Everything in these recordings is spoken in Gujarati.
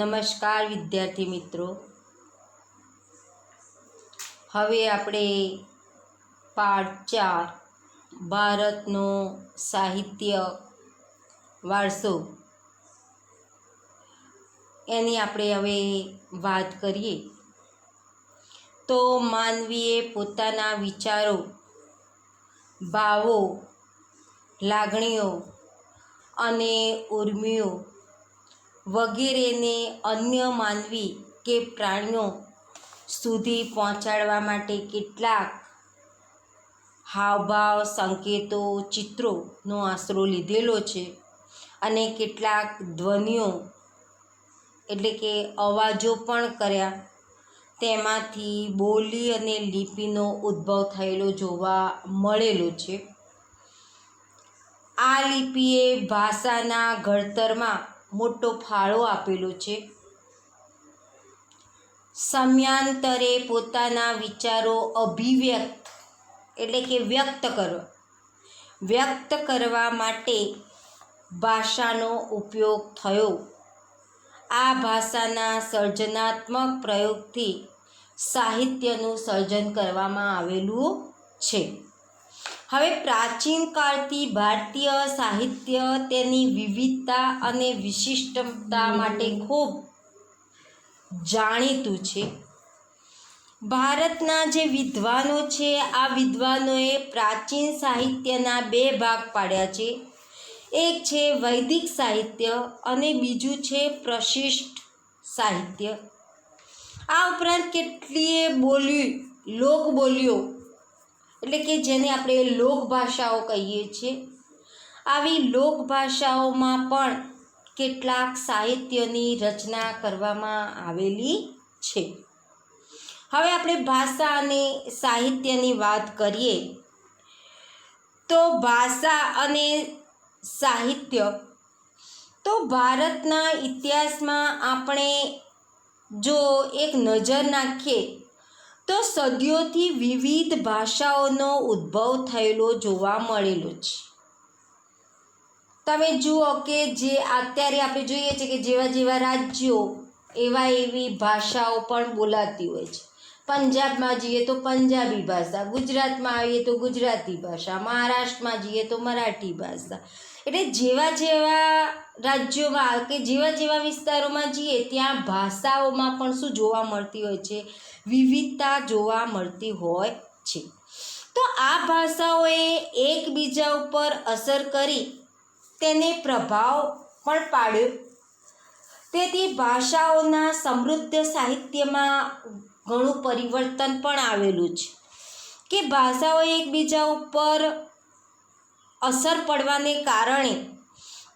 નમસ્કાર વિદ્યાર્થી મિત્રો, હવે આપણે પાઠ 4 ભારતનો સાહિત્ય વારસો એની આપણે હવે વાત કરીએ તો માનવીએ પોતાના વિચારો, ભાવો, લાગણીઓ અને ઉર્મિઓ વગેરેને અન્ય માનવી કે પ્રાણીઓ સુધી પહોંચાડવા માટે કેટલાક હાવભાવ, સંકેતો, ચિત્રોનો આશરો લીધેલો છે અને કેટલાક ધ્વનિઓ એટલે કે અવાજો પણ કર્યા. તેમાંથી બોલી અને લિપિનો ઉદ્ભવ થયેલો જોવા મળેલો છે. આ લિપિએ ભાષાના ઘડતરમાં મોટો ફાળો આપેલો છે. સમયાંતરે પોતાના વિચારો અભિવ્યક્ત એટલે કે વ્યક્ત કરવા માટે ભાષાનો ઉપયોગ થયો. આ ભાષાના સર્જનાત્મક પ્રયોગથી સાહિત્યનું સર્જન કરવામાં આવેલું છે. હવે પ્રાચીન કાળથી ભારતીય સાહિત્ય તેની વિવિધતા અને વિશિષ્ટતા માટે ખૂબ જાણીતું છે. ભારતના જે વિદ્વાનો છે, આ વિદ્વાનોએ પ્રાચીન સાહિત્યના 2 ભાગ પાડ્યા છે. એક છે વૈદિક સાહિત્ય અને બીજું છે પ્રશિષ્ટ સાહિત્ય. આ ઉપરાંત કેટલીય લોકબોલીઓ એટલે કે જેને આપણે લોકભાષાઓ કહીએ છીએ, આવી લોકભાષાઓમાં પણ કેટલાક સાહિત્યની રચના કરવામાં આવેલી છે. હવે આપણે ભાષા અને સાહિત્યની વાત કરીએ તો ભાષા અને સાહિત્ય તો ભારતના ઇતિહાસમાં આપણે જો એક નજર નાખીએ તો સદીઓથી વિવિધ ભાષાઓનો ઉદ્ભવ થયેલો જોવા મળેલો છે. તમે જુઓ કે જે અત્યારે આપણે જોઈએ છે કે જેવા રાજ્યો એવી ભાષાઓ પણ બોલાતી હોય છે. પંજાબમાં જઈએ તો પંજાબી ભાષા, ગુજરાતમાં આવીએ તો ગુજરાતી ભાષા, મહારાષ્ટ્રમાં જઈએ તો મરાઠી ભાષા. એટલે જેવા રાજ્યોમાં કે જેવા વિસ્તારોમાં જઈએ ત્યાં ભાષાઓમાં પણ શું જોવા મળતી હોય છે? વિવિધતા જોવા મળતી હોય છે. તો આ ભાષાઓએ એકબીજા ઉપર અસર કરી તેને પ્રભાવ પણ પાડ્યો. તેથી ભાષાઓના સમૃદ્ધ સાહિત્યમાં ઘણું પરિવર્તન પણ આવેલું છે કે ભાષાઓ એકબીજા ઉપર અસર પડવાને કારણે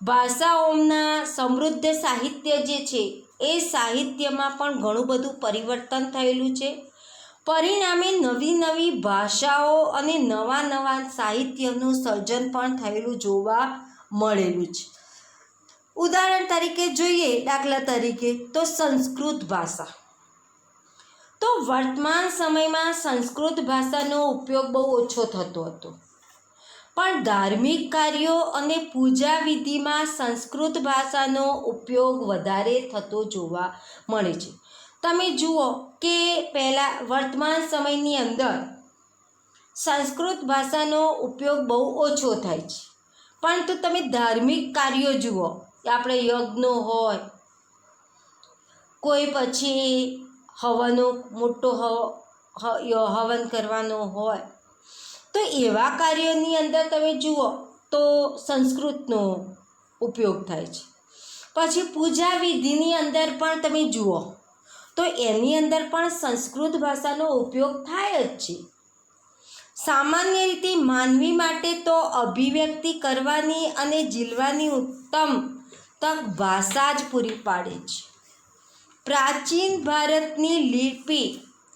ભાષાઓના સમૃદ્ધ સાહિત્ય જે છે એ સાહિત્યમાં પણ ઘણું બધું પરિવર્તન થયેલું છે. પરિણામે નવી ભાષાઓ અને નવા સાહિત્યનું સર્જન પણ થયેલું જોવા મળેલું છે. ઉદાહરણ તરીકે જોઈએ, દાખલા તરીકે તો સંસ્કૃત ભાષા. તો વર્તમાન સમયમાં સંસ્કૃત ભાષાનો ઉપયોગ બહુ ઓછો થતો હતો, પણ ધાર્મિક કાર્યો અને પૂજા વિધિમાં સંસ્કૃત ભાષાનો ઉપયોગ વધારે થતો જોવા મળે છે. તમે જુઓ કે વર્તમાન સમયની અંદર સંસ્કૃત ભાષાનો ઉપયોગ બહુ ઓછો થાય છે, પરંતુ તમે ધાર્મિક કાર્યો જુઓ, આપણે યજ્ઞો હોય, કોઈ પછી મોટો હવન કરવાનો હોય, તો એવા કાર્યોની અંદર તમે જુઓ તો સંસ્કૃતનો ઉપયોગ થાય છે. પછી પૂજા વિધિની અંદર પણ તમે જુઓ તો એની અંદર પણ સંસ્કૃત ભાષાનો ઉપયોગ થાય જ છે. સામાન્ય રીતે માનવી માટે તો અભિવ્યક્તિ કરવાની અને જીલવાની ઉત્તમ તક ભાષા જ પૂરી પાડે છે. પ્રાચીન ભારતની લિપિ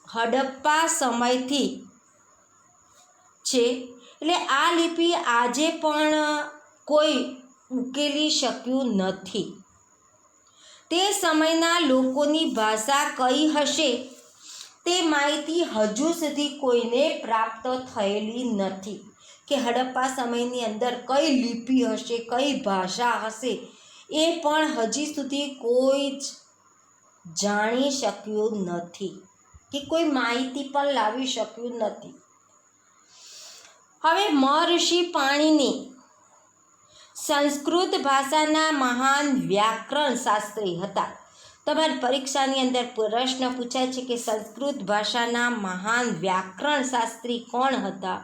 હડપ્પા સમયથી છે, એટલે આ લિપિ આજે પણ કોઈ ઉકેલી શક્યું નથી. તે સમયના લોકોની ભાષા કઈ હશે તે માહિતી હજુ સુધી કોઈને પ્રાપ્ત થયેલી નથી કે હડપ્પા સમયની અંદર કઈ લિપિ હશે, કઈ ભાષા હશે, એ પણ હજી સુધી કોઈ જ જાણી શક્યું નથી કે કોઈ માહિતી પણ લાવી શક્યું નથી. હવે મહર્ષિ પાણિની સંસ્કૃત ભાષાના મહાન વ્યાકરણ શાસ્ત્રી હતા. તમારી પરીક્ષાની અંદર પ્રશ્ન પૂછાય છે કે સંસ્કૃત ભાષાના મહાન વ્યાકરણ શાસ્ત્રી કોણ હતા?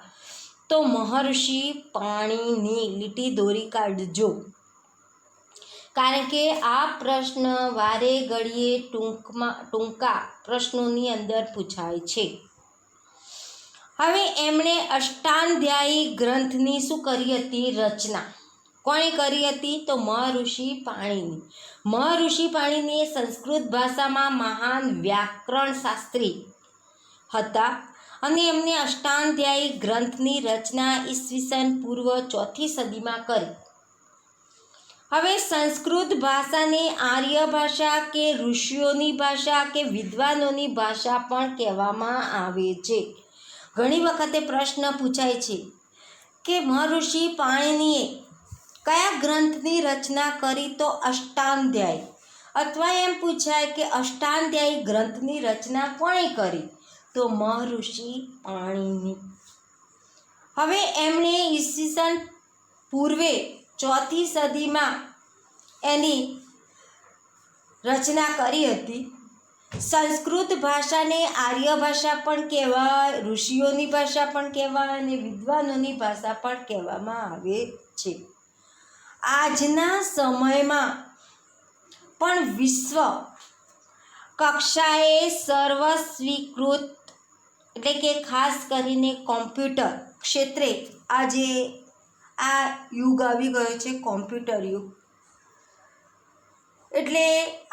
તો મહર્ષિ પાણિની. લીટી દોરી કાઢજો, કારણ કે આ પ્રશ્ન વારે ઘડીએ ટૂંકા પ્રશ્નોની અંદર પૂછાય છે. હવે એમણે અષ્ટાધ્યાયી ગ્રંથની શું કરી હતી? રચના. કોણે કરી હતી? તો મહર્ષિ પાણિની. મહર્ષિ પાણિની એ સંસ્કૃત ભાષામાં મહાન વ્યાકરણ શાસ્ત્રી હતા અને એમને અષ્ટાધ્યાયી ગ્રંથની રચના ઈસવીસન પૂર્વ 4th સદીમાં કરી. હવે સંસ્કૃત ભાષાને આર્ય ભાષા કે ઋષિઓની ભાષા કે વિદ્વાનોની ભાષા પણ કહેવામાં આવે છે. ઘણી વખતે પ્રશ્ન પૂછાય છે કે મહર્ષિ પાણિનીએ કયા ગ્રંથની રચના કરી? તો અષ્ટાધ્યાયી. અથવા એમ પૂછાય કે અષ્ટાધ્યાયી ગ્રંથની રચના કોણે કરી? તો મહર્ષિ પાણિની. હવે એમણે ઈસવીસન પૂર્વે 4th સદીમાં એની રચના કરી હતી. સંસ્કૃત ભાષાને આર્ય ભાષા પણ કહેવાય, ઋષિઓની ભાષા પણ કહેવાય અને વિદ્વાનોની ભાષા પણ કહેવામાં આવે છે. આજના સમયમાં પણ વિશ્વ કક્ષાએ સર્વસ્વીકૃત, એટલે કે ખાસ કરીને કોમ્પ્યુટર ક્ષેત્રે આજે આ યુગ આવી ગયો છે, કોમ્પ્યુટર યુગ. એટલે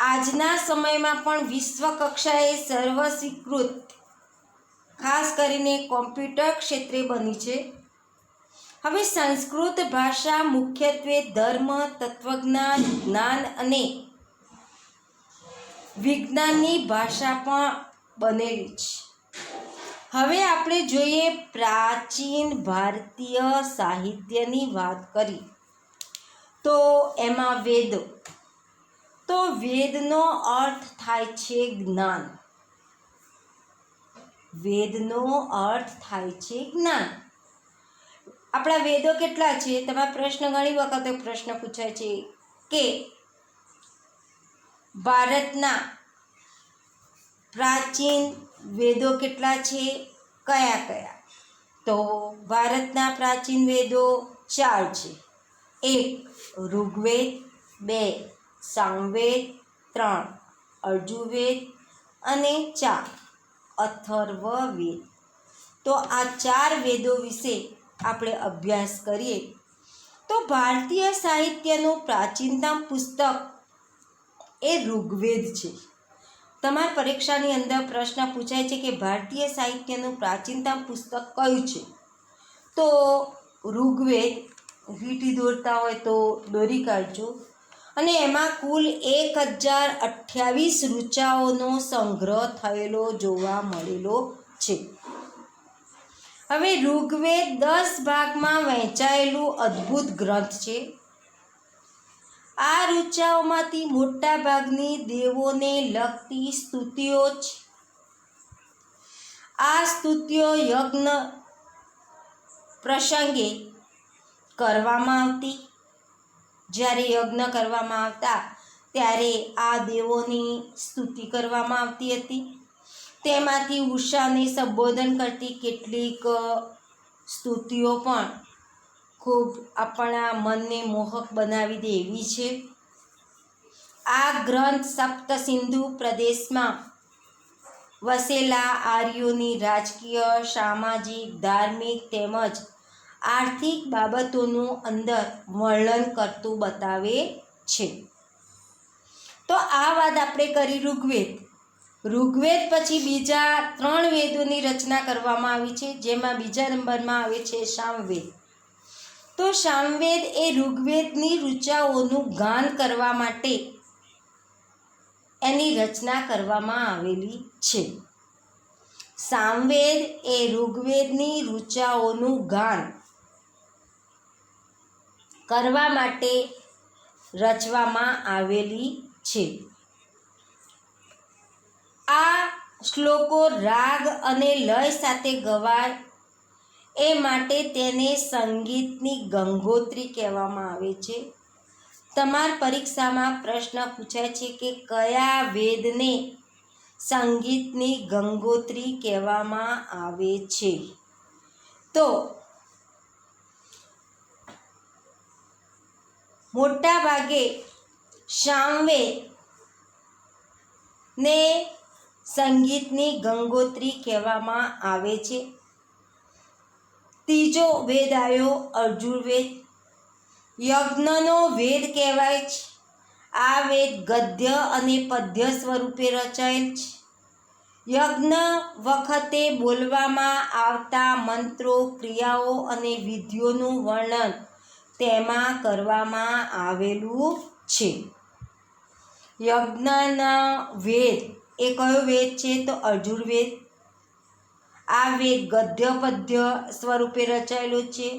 આજના સમયમાં પણ વિશ્વ કક્ષાએ સર્વસ્વીકૃત ખાસ કરીને કોમ્પ્યુટર ક્ષેત્રે બની છે. હવે સંસ્કૃત ભાષા મુખ્યત્વે ધર્મ, તત્વજ્ઞાન, જ્ઞાન અને વિજ્ઞાનની ભાષા પણ બનેલી છે. હવે આપણે જોઈએ પ્રાચીન ભારતીય સાહિત્યની વાત કરી તો એમાં વેદો. તો વેદનો અર્થ થાય છે જ્ઞાન. વેદનો અર્થ થાય છે જ્ઞાન. આપણા વેદો કેટલા છે? તમારા પ્રશ્ન ઘણી વખતે પ્રશ્ન પૂછાય છે કે ભારતના પ્રાચીન વેદો કેટલા છે, કયા કયા? તો ભારતના પ્રાચીન વેદો 4 છે. 1 ઋગ્વેદ, 2 સામવેદ, 3 અર્જુવેદ અને 4 અથર્વવેદ. તો આ 4 વેદો વિશે આપણે અભ્યાસ કરીએ તો ભારતીય સાહિત્યનું પ્રાચીનતમ પુસ્તક એ ઋગ્વેદ છે. તમારી પરીક્ષાની અંદર પ્રશ્ન પૂછાય છે કે ભારતીય સાહિત્યનું પ્રાચીનતમ પુસ્તક કયું છે? તો ઋગ્વેદ. લીટી દોરતા હોય તો દોરી કાઢજો. અને એમાં કુલ 1028 ઋચાઓનો સંગ્રહ થયેલો જોવા મળેલો છે. હવે ઋગ્વેદ 10 ભાગમાં વહેંચાયેલું અદ્ભુત ગ્રંથ છે. આ ઋચાઓમાંથી મોટા ભાગની દેવોને લગતી સ્તુતિઓ છે. આ સ્તુતિઓ યજ્ઞ પ્રસંગે કરવામાં આવતી. જ્યારે યજ્ઞ કરવામાં આવતા ત્યારે આ દેવોની સ્તુતિ કરવામાં આવતી હતી. તેમાંથી ઉષાને સંબોધન કરતી કેટલીક સ્તુતિઓ પણ ખૂબ આપણા મનને મોહક બનાવી દે એવી છે. આ ગ્રંથ સપ્તસિંધુ પ્રદેશમાં વસેલા આર્યોની રાજકીય, સામાજિક, ધાર્મિક તેમજ આર્થિક બાબતોનું અંદર વર્ણન કરતું બતાવે છે. તો આ વાત આપણે કરી ઋગ્વેદ. ઋગ્વેદ પછી બીજા 3 વેદોની રચના કરવામાં આવી છે, જેમાં બીજા નંબરમાં આવે છે સામવેદ. તો સામવેદ એ ઋગ્વેદની ઋચાઓનું ગાન કરવા માટે એની રચના કરવામાં આવેલી છે. સામવેદ એ ઋગ્વેદની ઋચાઓનું ગાન કરવા માટે રચવામાં આવેલી છે. શ્લોકો રાગ અને લય સાથે ગવાય એ માટે તેને સંગીતની ગંગોત્રી કહેવામાં આવે છે. તમારી પરીક્ષામાં પ્રશ્ન પૂછાય છે કે કયા વેદને સંગીતની ગંગોત્રી કહેવામાં આવે છે? તો મોટા ભાગે સામવેદને સંગીતની ગંગોત્રી કહેવામાં આવે છે. ત્રીજો વેદ આવ્યો અર્જુનવેદ. યજ્ઞનો વેદ કહેવાય છે. આ વેદ ગદ્ય અને પદ્ય સ્વરૂપે રચાયેલ છે. યજ્ઞ વખતે બોલવામાં આવતા મંત્રો, ક્રિયાઓ અને વિધિઓનું વર્ણન તેમાં કરવામાં આવેલું છે. યજ્ઞના વેદ એ કયો વેદ છે? તો અર્જુનવેદ. આ વેદ ગદ્ય પદ્ય સ્વરૂપે રચાયેલો છે.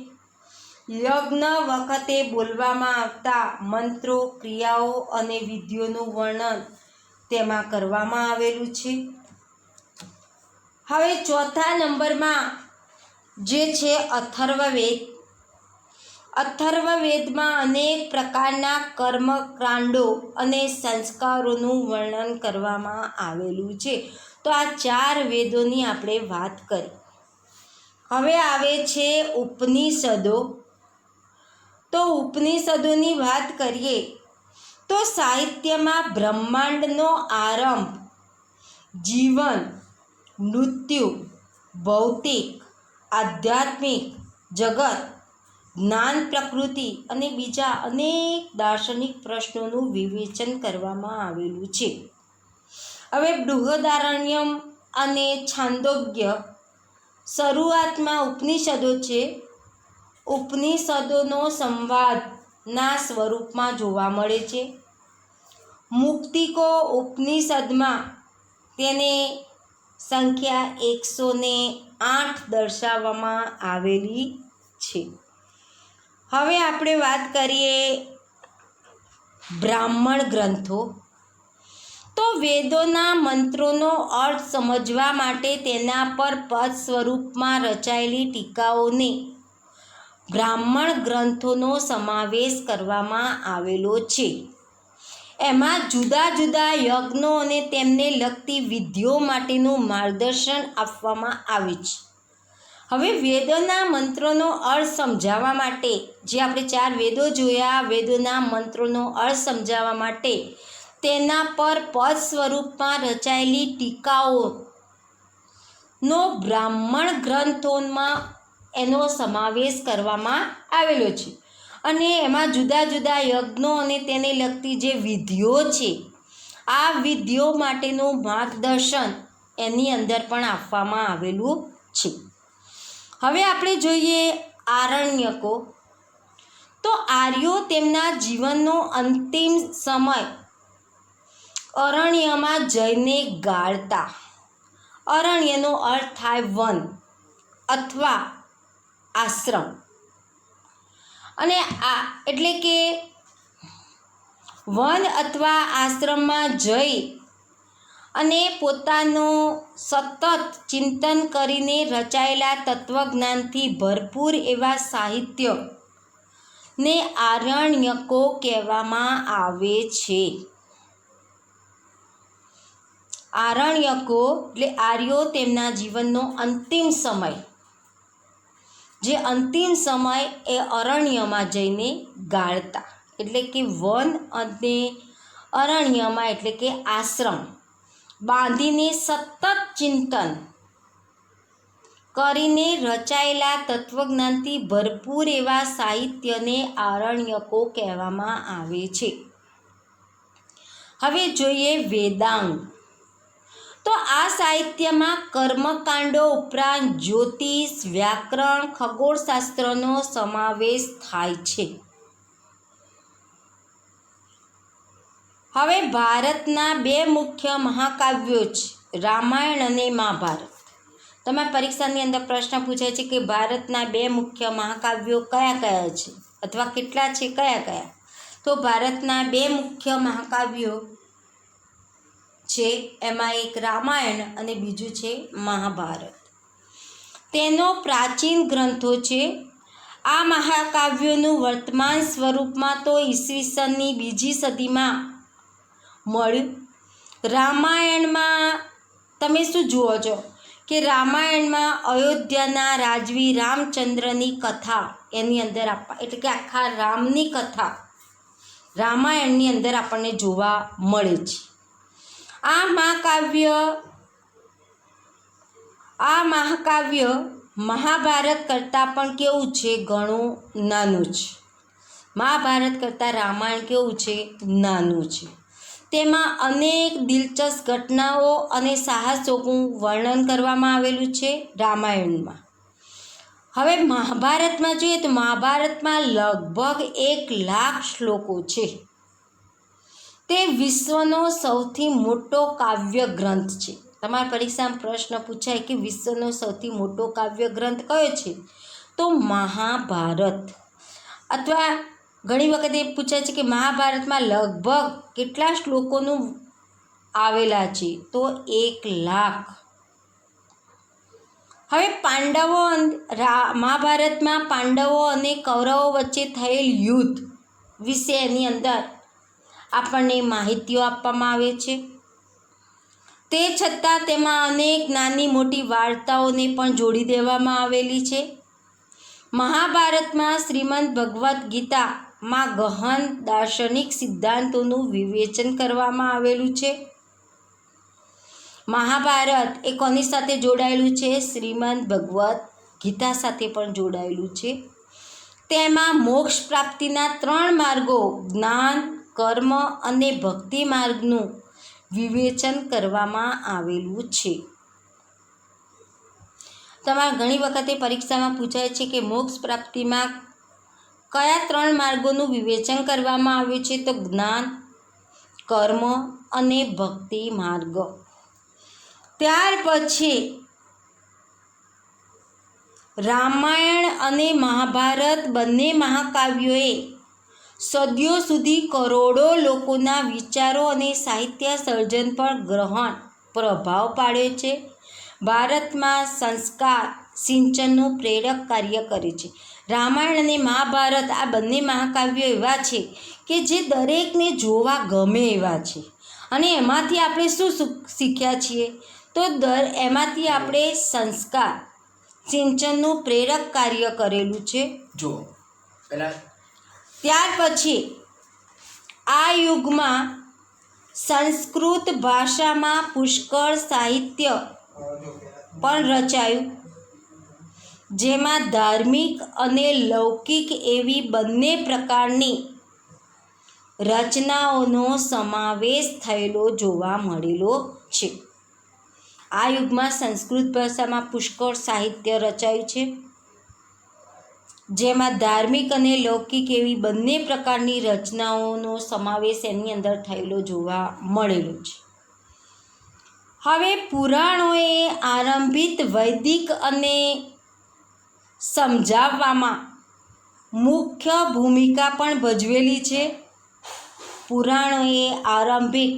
યજ્ઞ વખતે બોલવામાં આવતા મંત્રો, ક્રિયાઓ અને વિધિઓનું વર્ણન તેમાં કરવામાં આવેલું છે. હવે ચોથા નંબરમાં જે છે અથર્વવેદ. અથર્વવેદમાં અનેક પ્રકારના કર્મકાંડો અને સંસ્કારોનું વર્ણન કરવામાં આવેલું છે. તો આ 4 વેદોની આપણે વાત કરી. હવે આવે છે ઉપનિષદો. તો ઉપનિષદોની વાત કરીએ તો સાહિત્યમાં બ્રહ્માંડનો આરંભ, જીવન, મૃત્યુ, ભૌતિક, આધ્યાત્મિક જગત, જ્ઞાન, પ્રકૃતિ અને બીજા અનેક દાર્શનિક પ્રશ્નોનું વિવેચન કરવામાં આવેલું છે. હવે બૃહદારણ્યમ અને છાંદોગ્ય શરૂઆતમાં ઉપનિષદો છે. ઉપનિષદોનો સંવાદના સ્વરૂપમાં જોવા મળે છે. મુક્તિકો ઉપનિષદમાં તેને સંખ્યા 108 દર્શાવવામાં આવેલી છે. હવે આપણે વાત કરીએ બ્રાહ્મણ ગ્રંથો. તો વેદોના મંત્રોનો અર્થ સમજવા માટે તેના પર પદ સ્વરૂપમાં રચાયેલી ટીકાઓને બ્રાહ્મણ ગ્રંથોનો સમાવેશ કરવામાં આવેલો છે. એમાં જુદા જુદા યજ્ઞો અને તેમને લગતી વિધિઓ માટેનું માર્ગદર્શન આપવામાં આવ્યું છે. હવે વેદોના મંત્રોનો અર્થ સમજાવવા માટે જે આપણે 4 વેદો જોયા, વેદોના મંત્રોનો અર્થ સમજાવવા માટે તેના પર પદ સ્વરૂપમાં રચાયેલી ટીકાઓનો બ્રાહ્મણ ગ્રંથોમાં એનો સમાવેશ કરવામાં આવેલો છે. અને એમાં જુદા જુદા યજ્ઞો અને તેને લગતી જે વિધિઓ છે, આ વિધિઓ માટેનું માર્ગદર્શન એની અંદર પણ આપવામાં આવેલું છે. હવે આપણે જોઈએ આરણ્યકો. તો આર્યો તેમના જીવનનો અંતિમ સમય અરણ્યમાં જઈને ગાળતા. અરણ્યનો અર્થ થાય વન અથવા આશ્રમ. અને આ એટલે કે વન અથવા આશ્રમમાં જઈ અને પોતાનું સતત ચિંતન કરીને રચાયેલા તત્વજ્ઞાનથી ભરપૂર એવા સાહિત્યને આરણ્યકો કહેવામાં આવે છે. આરણ્યકો એટલે આર્યો તેમના જીવનનો અંતિમ સમય, જે અંતિમ સમય એ અરણ્યમાં જઈને ગાળતા. એટલે કે વન અને અરણ્યમાં એટલે કે આશ્રમ બાંધીને સતત ચિંતન કરીને રચાયેલા તત્વજ્ઞાનથી ભરપૂર એવા સાહિત્યને આરણ્યકો કહેવામાં આવે છે. હવે જોઈએ વેદાંગ. તો આ સાહિત્યમાં કર્મકાંડો ઉપરાંત જ્યોતિષ, વ્યાકરણ, ખગોળશાસ્ત્રનો સમાવેશ થાય છે. હવે ભારતના 2 મુખ્ય મહાકાવ્યો છે, રામાયણ અને મહાભારત. તમારી પરીક્ષાની અંદર પ્રશ્ન પૂછાય છે કે ભારતના 2 મુખ્ય મહાકાવ્યો કયા કયા છે અથવા કેટલા છે, કયા કયા? તો ભારતના 2 મુખ્ય મહાકાવ્યો છે, એમાં એક રામાયણ અને બીજું છે મહાભારત. તેનો પ્રાચીન ગ્રંથો છે. આ મહાકાવ્યોનું વર્તમાન સ્વરૂપમાં તો ઈસવીસનની 2જી સદીમાં મળ્યું. રામાયણમાં તમે શું જુઓ છો કે રામાયણમાં અયોધ્યાના રાજવી રામચંદ્રની કથા એની અંદર એટલે કે આખા રામની કથા રામાયણની અંદર આપણને જોવા મળે છે. આ મહાકાવ્ય મહાભારત કરતાં પણ કેવું છે, ઘણું નાનું છે. મહાભારત કરતાં રામાયણ કેવું છે, નાનું છે. તેમાં અનેક દિલચસ્પ ઘટનાઓ અને સાહસોનું વર્ણન કરવામાં આવેલું છે રામાયણમાં. હવે મહાભારતમાં જોઈએ તો મહાભારતમાં લગભગ 1,00,000 શ્લોકો છે. તે વિશ્વનો સૌથી મોટો કાવ્ય ગ્રંથ છે. તમારા પરીક્ષામાં પ્રશ્ન પૂછાય કે વિશ્વનો સૌથી મોટો કાવ્ય ગ્રંથ કયો છે, તો મહાભારત. અથવા ઘણી વખત એ પૂછાય છે કે મહાભારતમાં લગભગ કેટલા શ્લોકોનું આવેલા છે, તો 1,00,000. હવે મહાભારતમાં પાંડવો અને કૌરવો વચ્ચે થયેલ યુદ્ધ વિશે એની અંદર આપણને માહિતીઓ આપવામાં આવે છે. તે છતાં તેમાં અનેક નાની મોટી વાર્તાઓને પણ જોડી દેવામાં આવેલી છે. મહાભારતમાં શ્રીમદ ભગવદ્ ગીતામાં ગહન દાર્શનિક સિદ્ધાંતોનું વિવેચન કરવામાં આવેલું છે. મહાભારત એ કોની સાથે જોડાયેલું છે, શ્રીમદ ભગવદ્ ગીતા સાથે પણ જોડાયેલું છે. તેમાં મોક્ષ પ્રાપ્તિના 3 માર્ગો જ્ઞાન, કર્મ અને ભક્તિ માર્ગનું વિવેચન કરવામાં આવેલું છે. તમારે ઘણી વખતે પરીક્ષામાં પૂછાય છે કે મોક્ષ પ્રાપ્તિમાં કયા 3 માર્ગોનું વિવેચન કરવામાં આવ્યું છે, તો જ્ઞાન, કર્મ અને ભક્તિ માર્ગ. ત્યાર પછી રામાયણ અને મહાભારત બંને મહાકાવ્યોએ સદીઓ સુધી કરોડો લોકોના વિચારો અને સાહિત્ય સર્જન પર ગ્રહણ પ્રભાવ પાડ્યો છે. ભારતમાં સંસ્કાર સિંચનનું પ્રેરક કાર્ય કરે છે. રામાયણ અને મહાભારત આ બંને મહાકાવ્યો એવા છે કે જે દરેકને જોવા ગમે એવા છે. અને એમાંથી આપણે શું શીખ્યા છીએ, તો એમાંથી આપણે સંસ્કાર સિંચનનું પ્રેરક કાર્ય કરેલું છે. ત્યાર પછી આ યુગમાં સંસ્કૃત ભાષામાં પુષ્કળ સાહિત્ય પણ રચાયું, જેમાં ધાર્મિક અને લૌકિક એવી બંને પ્રકારની રચનાઓનો સમાવેશ થયેલો જોવા મળેલો છે. આ યુગમાં સંસ્કૃત ભાષામાં પુષ્કળ સાહિત્ય રચાયું છે, જેમાં ધાર્મિક અને લૌકિક એવી બંને પ્રકારની રચનાઓનો સમાવેશ એની અંદર થયેલો જોવા મળેલો છે. હવે પુરાણોએ આરંભિત વૈદિક અને સમજાવવામાં મુખ્ય ભૂમિકા પણ ભજવેલી છે. પુરાણોએ આરંભિક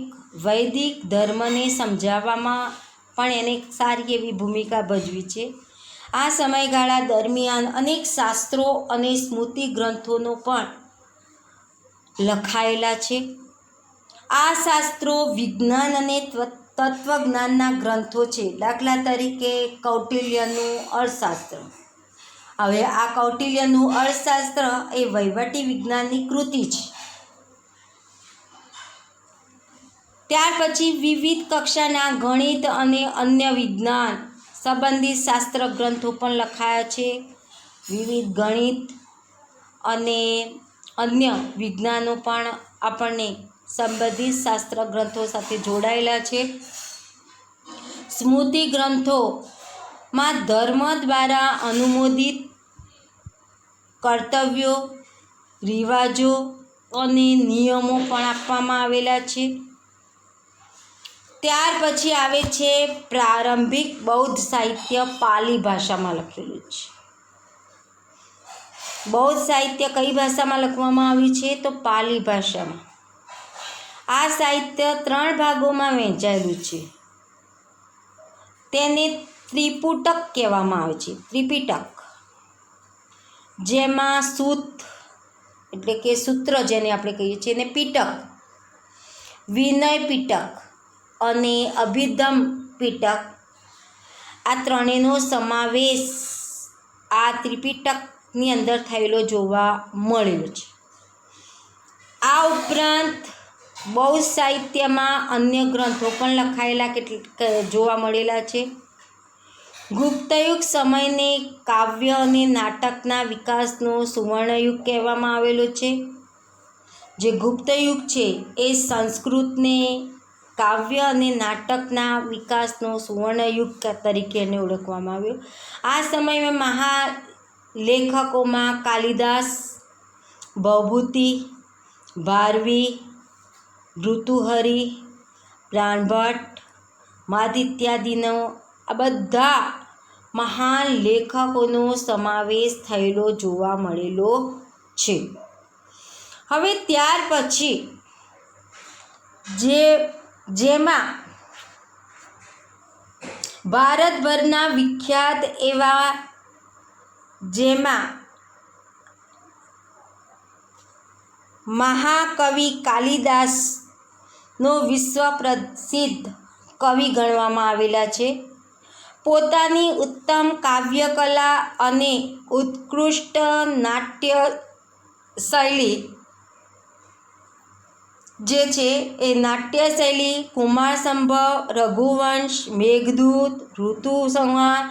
વૈદિક ધર્મને સમજાવવામાં પણ એને સારી એવી ભૂમિકા ભજવી છે. આ સમયગાળા દરમિયાન અનેક શાસ્ત્રો અને સ્મૃતિ ગ્રંથોનો પણ લખાયેલા છે. આ શાસ્ત્રો વિજ્ઞાન અને તત્વજ્ઞાનના ગ્રંથો છે. દાખલા તરીકે કૌટિલ્યનું અર્થશાસ્ત્ર. હવે આ કૌટિલ્યનું અર્થશાસ્ત્ર એ વહીવટી વિજ્ઞાનની કૃતિ છે. ત્યાર પછી વિવિધ કક્ષાના ગણિત અને અન્ય વિજ્ઞાન સંબંધિત શાસ્ત્ર ગ્રંથો પણ લખાયા છે. વિવિધ ગણિત અને અન્ય વિજ્ઞાનો પણ આપણને સંબંધિત શાસ્ત્ર ગ્રંથો સાથે જોડાયેલા છે. સ્મૃતિ ગ્રંથોમાં ધર્મ દ્વારા અનુમોદિત કર્તવ્યો, રિવાજો અને નિયમો પણ આપવામાં આવેલા છે. ત્યાર પછી આવે છે પ્રારંભિક બૌદ્ધ સાહિત્ય પાલી ભાષામાં લખેલું છે. બૌદ્ધ સાહિત્ય કઈ ભાષામાં લખવામાં આવ્યું છે, તો પાલી ભાષામાં. આ સાહિત્ય 3 ભાગોમાં વહેંચાયેલું છે. તેને ત્રિપુટક કહેવામાં આવે છે. ત્રિપિટક, જેમાં સૂત એટલે કે સૂત્ર જેને આપણે કહીએ છીએ એને પીટક, વિનય પીટક અને અભિધમ પીટક, આ ત્રણેયનો સમાવેશ આ ત્રિપિટકની અંદર થયેલો જોવા મળેલો છે. આ ઉપરાંત બૌદ્ધ સાહિત્યમાં અન્ય ગ્રંથો પણ લખાયેલા જોવા મળેલા છે. ગુપ્તયુગ સમયને કાવ્ય અને નાટકના વિકાસનો સુવર્ણયુગ કહેવામાં આવેલો છે. જે ગુપ્તયુગ છે એ સંસ્કૃતને કાવ્ય અને નાટકના વિકાસનો સુવર્ણયુગ તરીકે એને ઓળખવામાં આવ્યો. આ સમયમાં મહાલેખકોમાં કાલિદાસ, ભવભૂતિ, ભારવી, ઋતુહરિ, પ્રાણભટ્ટ, માદ ઇત્યાદિનો આ બધા મહાન લેખકોનો સમાવેશ થયેલો જોવા મળેલો છે. હવે ત્યાર પછી જેમાં ભારતભરના વિખ્યાત એવા જેમાં મહાકવિ કાલિદાસનો વિશ્વ પ્રસિદ્ધ કવિ ગણવામાં આવેલા છે. પોતાની ઉત્તમ કાવ્યકલા અને ઉત્કૃષ્ટ નાટ્ય શૈલી જે છે એ નાટ્ય શૈલી કુમારસંભવ, રઘુવંશ, મેઘદૂત, ઋતુસંહાર,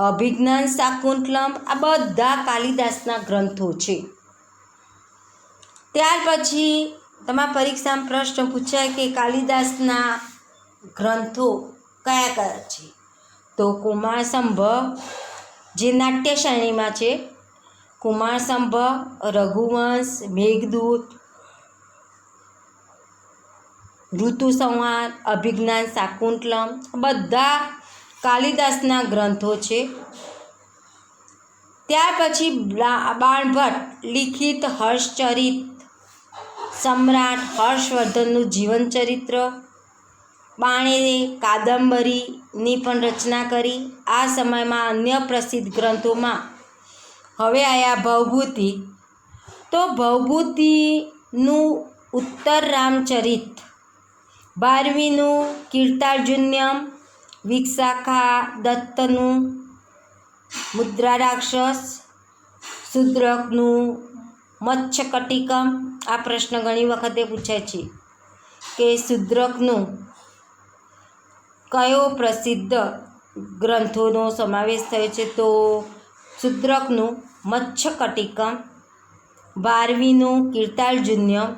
અભિજ્ઞાન શાકુંતલમ આ બધા કાલિદાસના ગ્રંથો છે. ત્યાર પછી તમારા પરીક્ષામાં પ્રશ્ન પૂછાય કે કાલિદાસના ગ્રંથો કયા કયા છે? તો કુમારસંભવ જે નાટ્ય શ્રેણીમાં છે, કુમારસંભવ, રઘુવંશ, મેઘદૂત, ઋતુસંહાર, અભિજ્ઞાન શાકુંતલમ બધા કાલિદાસના ગ્રંથો છે. ત્યાર પછી બાણભટ્ટ લિખિત હર્ષચરિત, સમ્રાટ હર્ષવર્ધનનું જીવનચરિત્ર, બાણેરે કાદંબરીની પણ રચના કરી. આ સમયમાં અન્ય પ્રસિદ્ધ ગ્રંથોમાં હવે આવ્યા ભવભૂતિ. તો ભવભૂતિનું ઉત્તર રામચરિત, ભારવીનું કીર્તાર્જુન્યમ, વિશાખા દત્તનું મુદ્રા રાક્ષસ, શુદ્રકનું મત્સ્યકટિકમ. આ પ્રશ્ન ઘણી વખતે પૂછાય છે કે શુદ્રકનું કયો પ્રસિદ્ધ ગ્રંથોનો સમાવેશ થયો છે? તો શુદ્રકનું મત્સ્યકટિકમ, ભારવીનું કીર્તાર્જુન્યમ,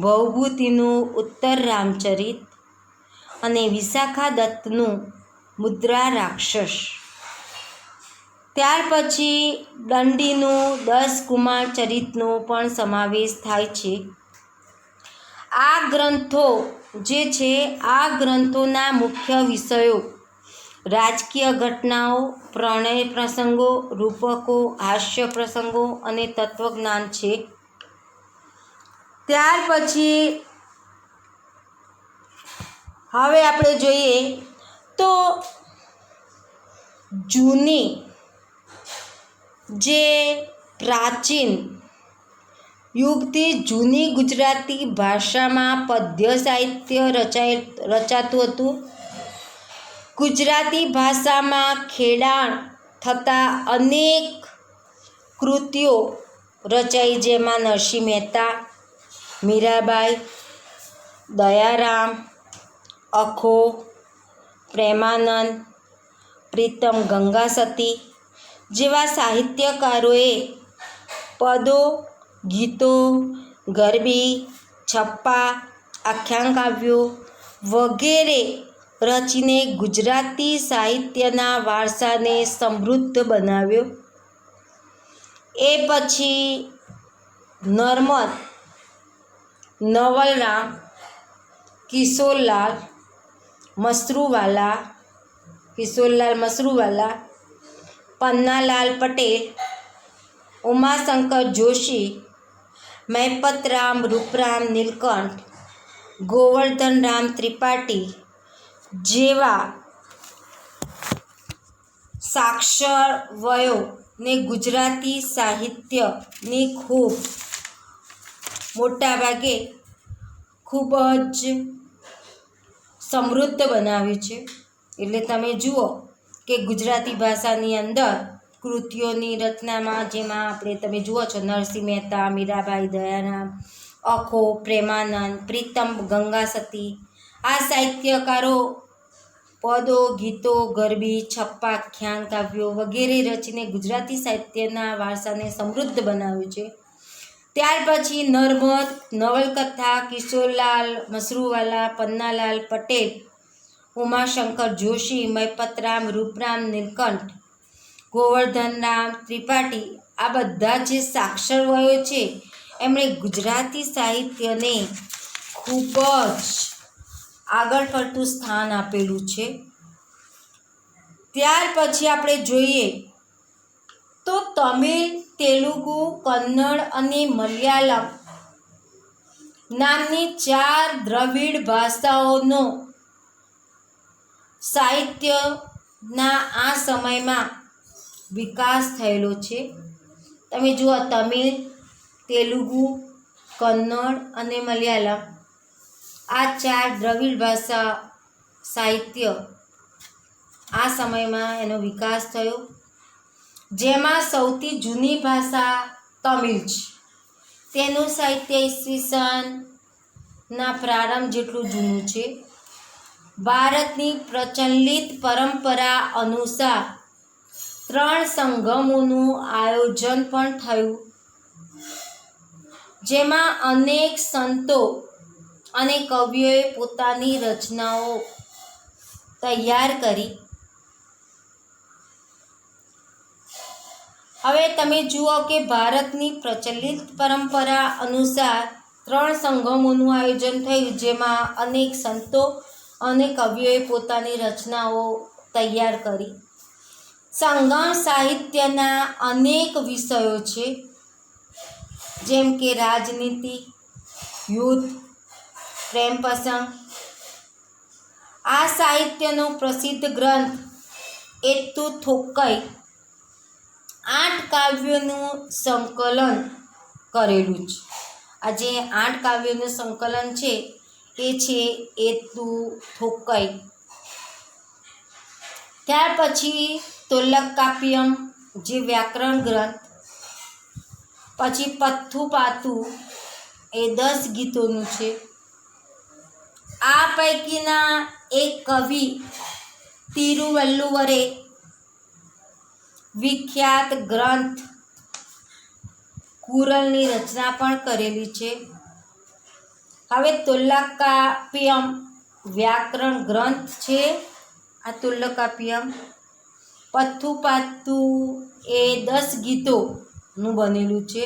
ભવભૂતિનું ઉત્તર રામચરિત અને વિશાખા દત્તનું મુદ્રા રાક્ષસ. ત્યાર પછી દંડીનું 10 કુમાર ચરિતનો પણ સમાવેશ થાય છે. આ ગ્રંથો જે છે આ ગ્રંથોના મુખ્ય વિષયો રાજકીય ઘટનાઓ, પ્રણય પ્રસંગો, રૂપકો, હાસ્ય પ્રસંગો અને તત્વજ્ઞાન છે. ત્યાર પછી હવે આપણે જોઈએ તો જૂની જે પ્રાચીન યુગથી જૂની ગુજરાતી ભાષામાં પદ્ય સાહિત્ય રચાતું હતું. ગુજરાતી ભાષામાં ખેડાણ થતા અનેક કૃતિઓ રચાઈ, જેમાં નરસિંહ મહેતા, મીરાબાઈ, દયારામ, અખો, પ્રેમાનંદ, પ્રીતમ ગંગાસતી જેવા સાહિત્યકારોએ પદો, ગીતો, ગરબી, છપ્પા, આખ્યાન કાવ્યો વગેરે રચીને ગુજરાતી સાહિત્યના વારસાને સમૃદ્ધ બનાવ્યો. એ પછી નર્મદ, નવલરામ, કિશોરલાલ મસરૂવાલા, પન્નાલાલ પટેલ, ઉમાશંકર જોશી, મૈપતરામ, રૂપરામ, નીલકંઠ ગોવર્ધન રામ ત્રિપાઠી જેવા સાક્ષર વયો ને ગુજરાતી સાહિત્યની ખૂબ મોટાભાગે ખૂબ જ સમૃદ્ધ બનાવ્યું છે. એટલે તમે જુઓ કે ગુજરાતી ભાષાની અંદર કૃતિઓની રચનામાં જેમાં આપણે તમે જુઓ છો નરસિંહ મહેતા, મીરાબાઈ, દયારામ, અખો, પ્રેમાનંદ, પ્રીતમ, ગંગાસતી આ સાહિત્યકારો પદો, ગીતો, ગરબી, છપ્પા, આખ્યાન કાવ્યો વગેરે રચીને ગુજરાતી સાહિત્યના વારસાને સમૃદ્ધ બનાવ્યું છે. ત્યાર પછી નર્મદ, નવલકથા, કિશોરલાલ મસરૂવાલા, પન્નાલાલ પટેલ, ઉમાશંકર જોશી, મયપતરામ, રૂપરામ નીલકંઠ, ગોવર્ધન રામ ત્રિપાઠી આ બધા જે સાક્ષર વયો છે એમણે ગુજરાતી સાહિત્યને ખૂબ જ આગળ પડતું સ્થાન આપેલું છે. ત્યાર પછી આપણે જોઈએ તો તમિલ, તેલુગુ, કન્નડ અને મલયાલમ નામની 4 દ્રવિડ ભાષાઓનો સાહિત્યના આ સમયમાં વિકાસ થયેલો છે. તમે જુઓ તમિલ, તેલુગુ, કન્નડ અને મલયાલમ આ 4 દ્રવિડ ભાષા સાહિત્ય આ સમયમાં એનો વિકાસ થયો, જેમાં સૌથી જૂની ભાષા તમિલ છે. તેનું સાહિત્ય ઈસવીસનના પ્રારંભ જેટલું જૂનું છે. ભારતની પ્રચલિત પરંપરા અનુસાર 3 સંગમોનું આયોજન પણ થયું, જેમાં અનેક સંતો અને કવિઓએ પોતાની રચનાઓ તૈયાર કરી. હવે તમે જુઓ કે ભારતની પ્રચલિત પરંપરા અનુસાર 3 સંગમોનું આયોજન થયું, જેમાં અનેક સંતો અને કવિઓએ પોતાની રચનાઓ તૈયાર કરી. સંગમ સાહિત્યના અનેક વિષયો છે, જેમ કે રાજનીતિ, યુદ્ધ, પ્રેમ પ્રસંગ. આ સાહિત્યનો પ્રસિદ્ધ ગ્રંથ એત્તુ થોક્કઈ 8 કાવ્યોનું સંકલન કરેલું છે. આ જે 8 કાવ્યોનું સંકલન છે એ છે એત્તુ થોક્કઈ. ત્યાર પછી તોલ્કાપ્પિયમ જે વ્યાકરણ ગ્રંથ, પછી પથ્થુપાથુ એ 10 ગીતોનું છે. આ પૈકીના એક કવિ તિરુવલ્લુવરે વિખ્યાત ગ્રંથ કુરલની રચના પણ કરેલી છે. હવે તોલ્કાપ્પિયમ વ્યાકરણ ગ્રંથ છે આ તોલ્કાપ્પિયમ. પથ્થુપાથુ એ 10 ગીતોનું બનેલું છે.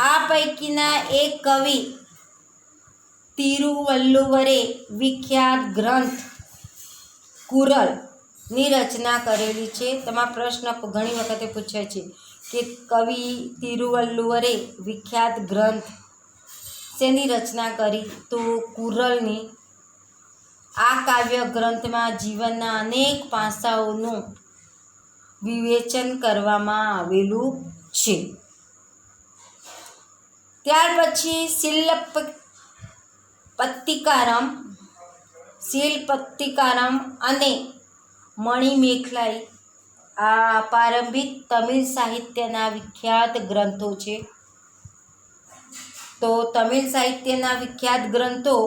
આ પૈકીના એક કવિ તિરુવલ્લુવરે વિખ્યાત ગ્રંથ કુરલની રચના કરેલી છે. તમારા પ્રશ્ન ઘણી વખતે પૂછાય છે કે કવિ તિરુવલ્લુવરે વિખ્યાત ગ્રંથ શેની રચના કરી? તો કુરલની. આ કાવ્ય ગ્રંથમાં જીવનના અનેક પાસાઓનું વિવેચન કરવામાં આવેલું છે. ત્યાર પછી શિલપત્તિકારમ અને મણિમેખલાઈ આ પ્રારંભિક તમિલ સાહિત્યના વિખ્યાત ગ્રંથો છે. તો તમિલ સાહિત્યના વિખ્યાત ગ્રંથો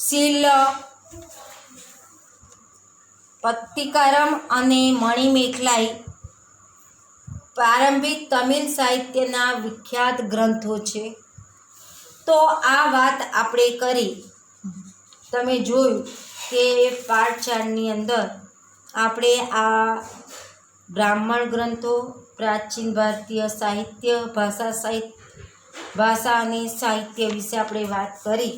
શિલપત્તિકારમ અને મણિમેખલાઈ પ્રારંભિક તમિલ સાહિત્યના વિખ્યાત ગ્રંથો છે. તો આ વાત આપણે કરી. તમે જોયું કે પાઠ 4ની અંદર આપણે આ બ્રાહ્મણ ગ્રંથો, પ્રાચીન ભારતીય સાહિત્ય, ભાષા અને સાહિત્ય વિશે આપણે વાત કરી.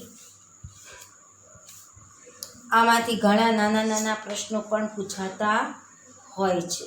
આમાંથી ઘણા નાના નાના પ્રશ્નો પણ પૂછાતા હોય છે.